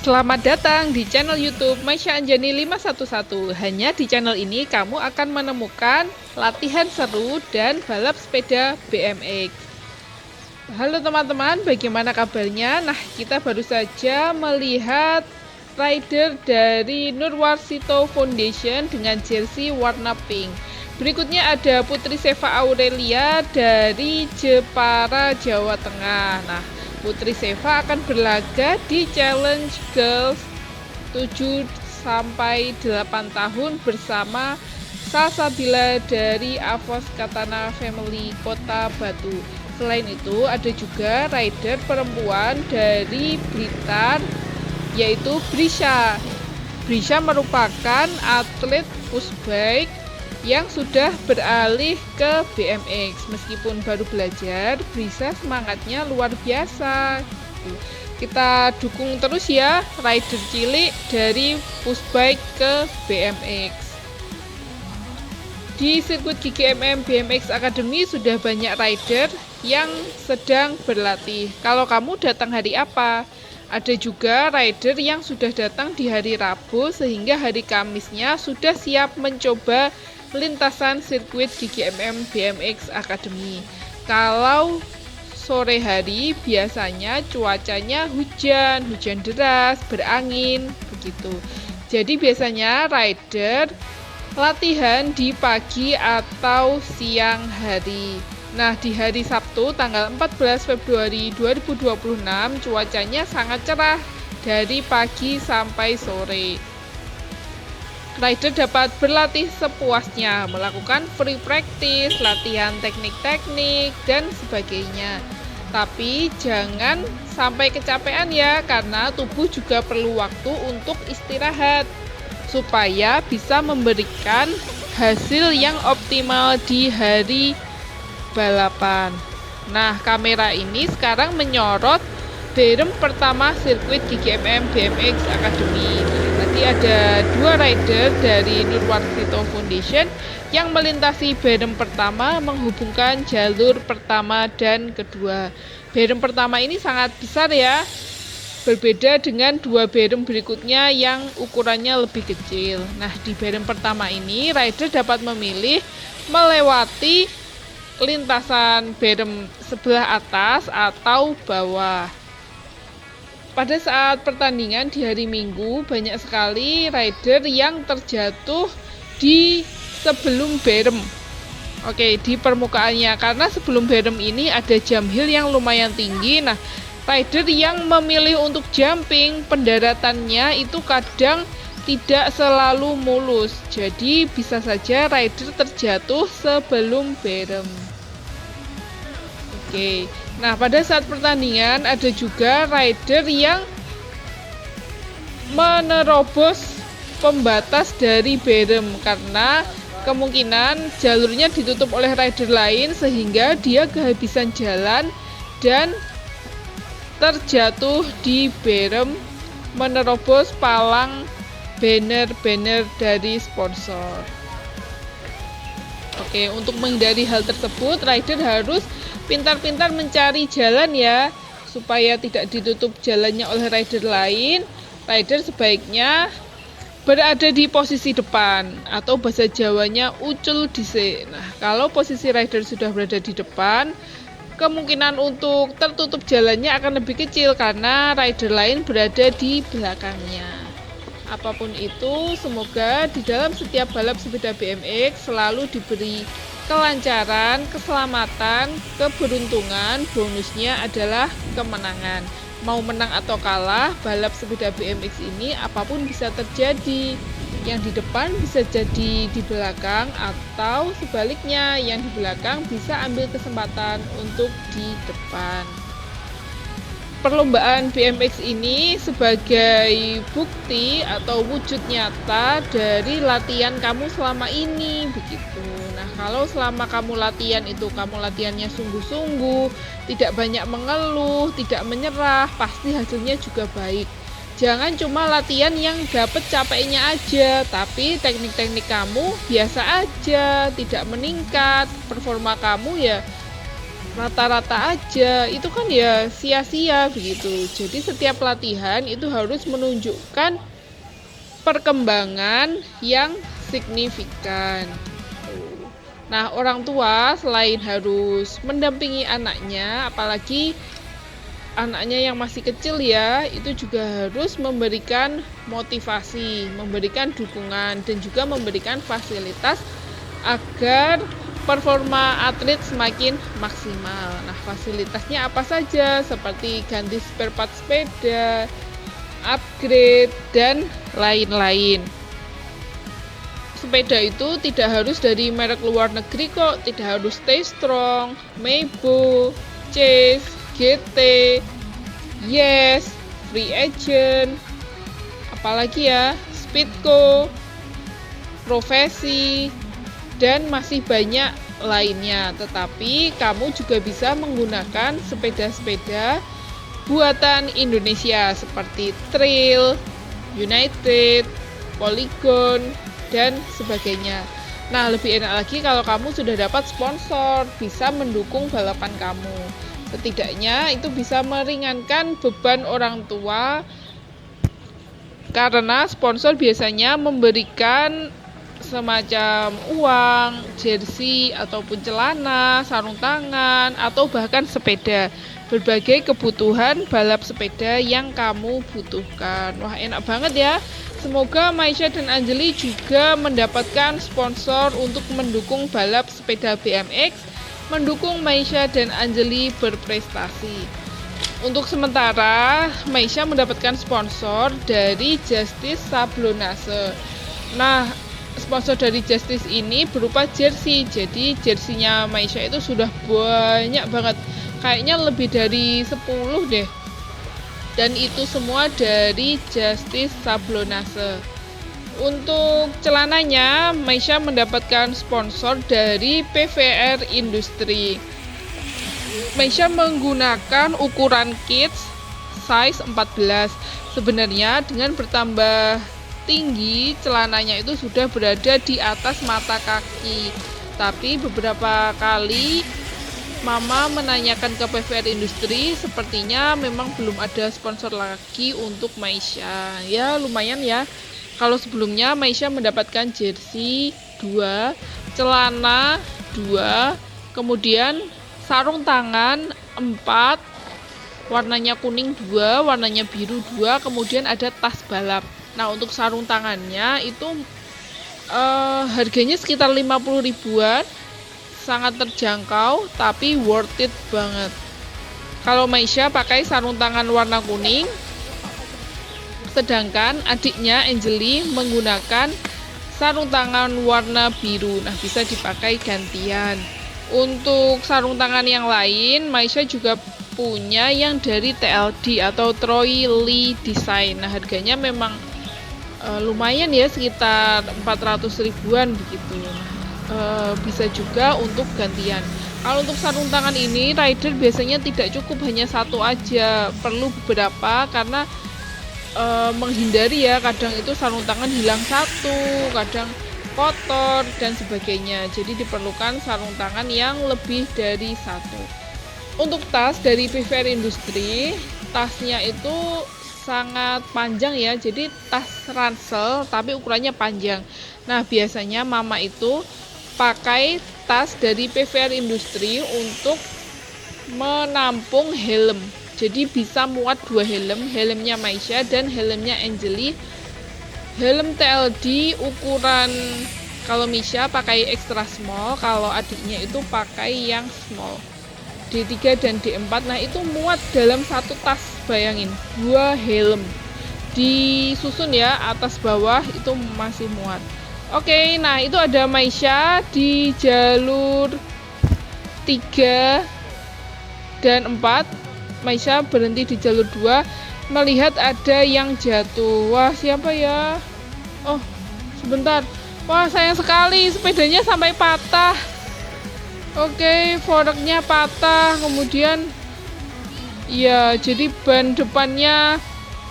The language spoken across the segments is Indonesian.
Selamat datang di channel YouTube Maisha Anjani 511. Hanya di channel ini kamu akan menemukan latihan seru dan balap sepeda BMX. Halo teman-teman, bagaimana kabarnya? Nah, kita baru saja melihat rider dari Nurwarsito Foundation dengan jersey warna pink. Berikutnya ada Putri Seva Aurelia dari Jepara, Jawa Tengah. Nah, Putri Seva akan berlaga di Challenge Girls 7-8 tahun bersama Salsabila dari Avos Katana Family Kota Batu. Selain itu ada juga rider perempuan dari Blitar yaitu Brisha. Brisha merupakan atlet pushbike yang sudah beralih ke BMX. Meskipun baru belajar, Brisha semangatnya luar biasa. Kita dukung terus ya rider cilik dari pushbike ke BMX. Di sirkuit GGMM BMX Academy sudah banyak rider yang sedang berlatih. Kalau kamu datang hari apa? Ada juga rider yang sudah datang di hari Rabu sehingga hari Kamisnya sudah siap mencoba lintasan sirkuit GGMM BMX Academy. Kalau sore hari biasanya cuacanya hujan deras, berangin begitu. Jadi biasanya rider latihan di pagi atau siang hari. Nah, di hari Sabtu tanggal 14 Februari 2026 cuacanya sangat cerah dari pagi sampai sore. Rider dapat berlatih sepuasnya, melakukan free practice, latihan teknik-teknik, dan sebagainya. Tapi jangan sampai kecapean ya, karena tubuh juga perlu waktu untuk istirahat, supaya bisa memberikan hasil yang optimal di hari balapan. Nah, kamera ini sekarang menyorot berem pertama sirkuit GGMM BMX Academy. Tadi ada dua rider dari Nurwarsito Foundation yang melintasi berem pertama menghubungkan jalur pertama dan kedua. Berem pertama ini sangat besar ya, berbeda dengan dua berem berikutnya yang ukurannya lebih kecil. Nah, di berem pertama ini rider dapat memilih melewati lintasan berem sebelah atas atau bawah. Pada saat pertandingan di hari Minggu, banyak sekali rider yang terjatuh di sebelum berem. Oke, di permukaannya, karena sebelum berem ini ada jump hill yang lumayan tinggi. Nah, rider yang memilih untuk jumping, pendaratannya itu kadang tidak selalu mulus. Jadi bisa saja rider terjatuh sebelum berem. Oke. Nah, pada saat pertandingan ada juga rider yang menerobos pembatas dari berem karena kemungkinan jalurnya ditutup oleh rider lain sehingga dia kehabisan jalan dan terjatuh di berem, menerobos palang banner-banner dari sponsor. Oke, untuk menghindari hal tersebut, rider harus pintar-pintar mencari jalan ya, supaya tidak ditutup jalannya oleh rider lain. Rider sebaiknya berada di posisi depan atau bahasa Jawanya ucul dhisik. Nah, kalau posisi rider sudah berada di depan, kemungkinan untuk tertutup jalannya akan lebih kecil karena rider lain berada di belakangnya. Apapun itu, semoga di dalam setiap balap sepeda BMX selalu diberi kelancaran, keselamatan, keberuntungan. Bonusnya adalah kemenangan. Mau menang atau kalah, balap sepeda BMX ini apapun bisa terjadi. Yang di depan bisa jadi di belakang, atau sebaliknya, yang di belakang bisa ambil kesempatan untuk di depan. Perlombaan BMX ini sebagai bukti atau wujud nyata dari latihan kamu selama ini begitu. Nah, kalau selama kamu latihan itu kamu latihannya sungguh-sungguh, tidak banyak mengeluh, tidak menyerah, pasti hasilnya juga baik. Jangan cuma latihan yang dapat capeknya aja, tapi teknik-teknik kamu biasa aja, tidak meningkat, performa kamu ya rata-rata aja, itu kan ya sia-sia begitu. Jadi setiap latihan itu harus menunjukkan perkembangan yang signifikan. Nah, orang tua selain harus mendampingi anaknya, apalagi anaknya yang masih kecil ya, itu juga harus memberikan motivasi, memberikan dukungan, dan juga memberikan fasilitas agar performa atlet semakin maksimal. Nah, fasilitasnya apa saja? Seperti ganti spare part sepeda, upgrade, dan lain-lain. Sepeda itu tidak harus dari merek luar negeri kok, tidak harus Stay Strong, Meibo, Chase, GT, Yes, Free Agent, apalagi ya, Speedco, Profesi, dan masih banyak lainnya. Tetapi kamu juga bisa menggunakan sepeda-sepeda buatan Indonesia seperti Trail, United, Polygon, dan sebagainya. Nah, lebih enak lagi kalau kamu sudah dapat sponsor, bisa mendukung balapan kamu. Setidaknya itu bisa meringankan beban orang tua, karena sponsor biasanya memberikan semacam uang, jersey, ataupun celana, sarung tangan, atau bahkan sepeda. Berbagai kebutuhan balap sepeda yang kamu butuhkan. Wah, enak banget ya. Semoga Maisha dan Anjali juga mendapatkan sponsor untuk mendukung balap sepeda BMX, mendukung Maisha dan Anjali berprestasi. Untuk sementara, Maisha mendapatkan sponsor dari Justice Sablonase. Nah, sponsor dari Justice ini berupa jersey. Jadi jersinya Maisha itu sudah banyak banget, kayaknya lebih dari 10 deh, dan itu semua dari Justice Sablonase. Untuk celananya, Maisha mendapatkan sponsor dari PVR Industri. Maisha menggunakan ukuran kids size 14. Sebenarnya dengan bertambah tinggi, celananya itu sudah berada di atas mata kaki. Tapi beberapa kali Mama menanyakan ke PVR Industri, sepertinya memang belum ada sponsor lagi untuk Maisha. Ya, lumayan ya. Kalau sebelumnya Maisha mendapatkan jersey 2, celana 2, kemudian sarung tangan 4, warnanya kuning 2, warnanya biru 2, kemudian ada tas balap. Nah, untuk sarung tangannya itu harganya sekitar 50 ribuan, sangat terjangkau tapi worth it banget. Kalau Maisha pakai sarung tangan warna kuning, sedangkan adiknya Anjali menggunakan sarung tangan warna biru. Nah, bisa dipakai gantian. Untuk sarung tangan yang lain, Maisha juga punya yang dari TLD atau Troy Lee Design. Nah, harganya memang lumayan ya, sekitar 400 ribuan begitu. Bisa juga untuk gantian. Kalau untuk sarung tangan ini, rider biasanya tidak cukup hanya satu aja, perlu beberapa karena menghindari ya, kadang itu sarung tangan hilang satu, kadang kotor dan sebagainya. Jadi diperlukan sarung tangan yang lebih dari satu. Untuk tas dari PVR Industri, tasnya itu sangat panjang ya, jadi tas ransel tapi ukurannya panjang. Nah, biasanya mama itu pakai tas dari PVR Industri untuk menampung helm. Jadi bisa muat 2 helm, helmnya Maisha dan helmnya Anjali. Helm TLD ukuran, kalau Maisha pakai extra small, kalau adiknya itu pakai yang small, D3 dan D4. Nah, itu muat dalam satu tas, bayangin, 2 helm disusun ya, atas bawah itu masih muat. Oke, nah itu ada Maisha di jalur 3 dan 4. Maisha berhenti di jalur 2, melihat ada yang jatuh. Wah, siapa ya? Oh, sebentar. Wah, sayang sekali, sepedanya sampai patah. Oke, foreknya patah, kemudian ya, jadi ban depannya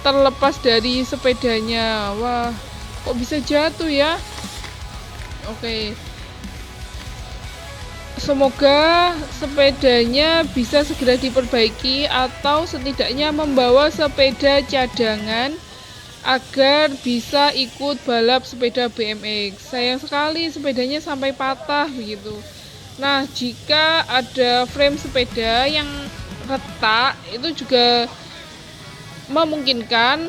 terlepas dari sepedanya. Wah, kok bisa jatuh ya? Oke, Semoga sepedanya bisa segera diperbaiki atau setidaknya membawa sepeda cadangan agar bisa ikut balap sepeda BMX. Sayang sekali sepedanya sampai patah begitu. Nah, jika ada frame sepeda yang retak, itu juga memungkinkan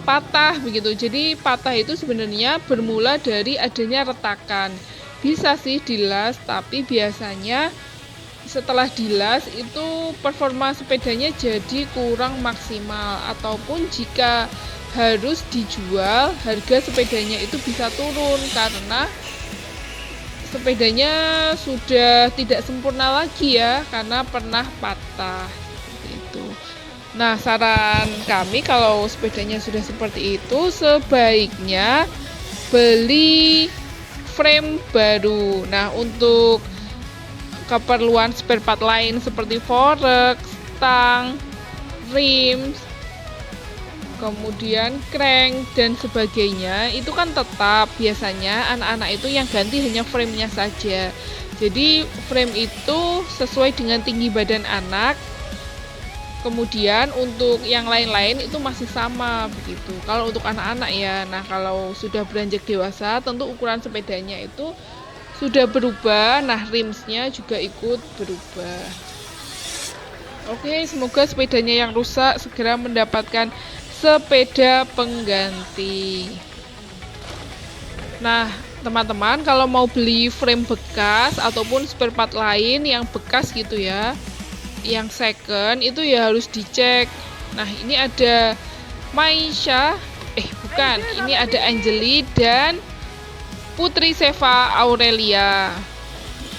patah begitu. Jadi patah itu sebenarnya bermula dari adanya retakan. Bisa sih dilas, tapi biasanya setelah dilas itu performa sepedanya jadi kurang maksimal, ataupun jika harus dijual harga sepedanya itu bisa turun karena sepedanya sudah tidak sempurna lagi ya karena pernah patah gitu. Nah, saran kami kalau sepedanya sudah seperti itu sebaiknya beli frame baru. Nah, untuk keperluan spare part lain seperti forek, stang, rim, kemudian crank dan sebagainya itu kan tetap biasanya anak-anak itu yang ganti hanya framenya saja. Jadi frame itu sesuai dengan tinggi badan anak. Kemudian untuk yang lain-lain itu masih sama begitu. Kalau untuk anak-anak ya. Nah, kalau sudah beranjak dewasa tentu ukuran sepedanya itu sudah berubah. Nah, rimsnya juga ikut berubah. Oke, semoga sepedanya yang rusak segera mendapatkan sepeda pengganti. Nah, teman-teman kalau mau beli frame bekas ataupun spare part lain yang bekas gitu ya, yang second itu ya harus dicek. Nah, ini ada Maisha, bukan, ini ada Angeli dan Putri Seva Aurelia.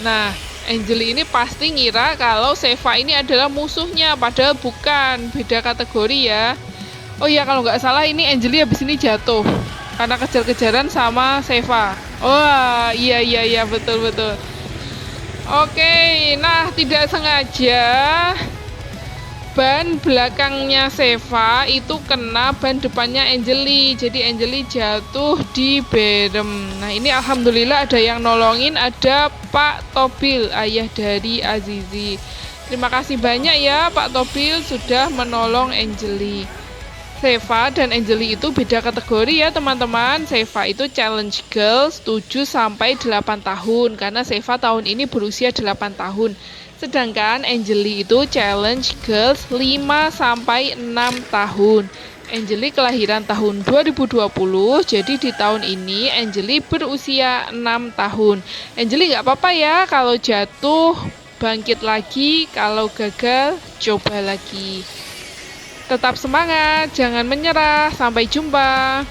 Nah, Angeli ini pasti ngira kalau Seva ini adalah musuhnya, padahal bukan, beda kategori ya. Oh iya, kalau nggak salah ini Angeli habis ini jatuh karena kejar-kejaran sama Seva. Oh iya betul. Oke, nah tidak sengaja ban belakangnya Seva itu kena ban depannya Angeli. Jadi Angeli jatuh di berem. Nah, ini alhamdulillah ada yang nolongin, ada Pak Tobil, ayah dari Azizi. Terima kasih banyak ya Pak Tobil sudah menolong Angeli. Seva dan Angeli itu beda kategori ya teman-teman. Seva itu challenge girls 7-8 tahun karena Seva tahun ini berusia 8 tahun. Sedangkan Angeli itu challenge girls 5-6 tahun. Angeli kelahiran tahun 2020, jadi di tahun ini Angeli berusia 6 tahun. Angeli nggak apa-apa ya kalau jatuh, bangkit lagi, kalau gagal coba lagi. Tetap semangat, jangan menyerah. Sampai jumpa.